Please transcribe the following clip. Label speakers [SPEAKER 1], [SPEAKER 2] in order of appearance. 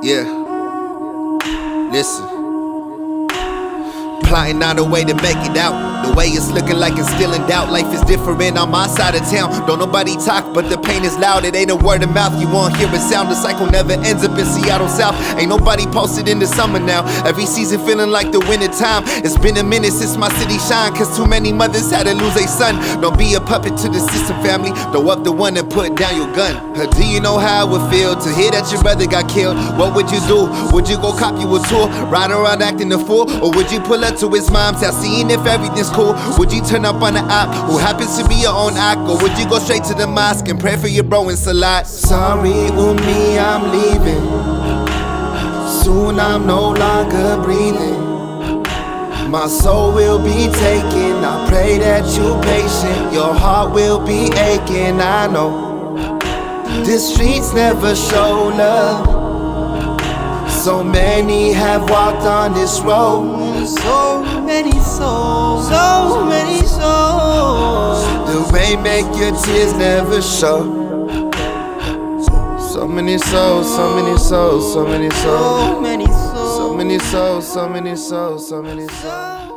[SPEAKER 1] Yeah. Listen. Plotting out a way to make it out. The way it's looking like it's still in doubt. Life is different on my side of town. Don't nobody talk, but the pain is loud. It ain't a word of mouth, you won't hear a sound. The cycle never ends up in Seattle South. Ain't nobody posted in the summer now. Every season feeling like the winter time. It's been a minute since my city shine, cause too many mothers had to lose a son. Don't be a puppet to the system, family. Throw up the one and put down your gun. Do you know how it would feel to hear that your brother got killed? What would you do? Would you go cop you a tour? Ride around acting a fool? Or would you pull up to his mom's house, seeing if everything's cool? Would you turn up on the app who happens to be your own act? Or would you go straight to the mosque and pray for your bro in Salat?
[SPEAKER 2] Sorry, Umi, I'm leaving. Soon I'm no longer breathing. My soul will be taken. I pray that you patient. Your heart will be aching, I know. The streets never show love. So many have walked on this road.
[SPEAKER 3] So many souls, so many souls.
[SPEAKER 2] The rain make your tears never show. So many souls, so many souls, so many souls.
[SPEAKER 3] So many souls.
[SPEAKER 2] So many souls, so many souls, so many souls.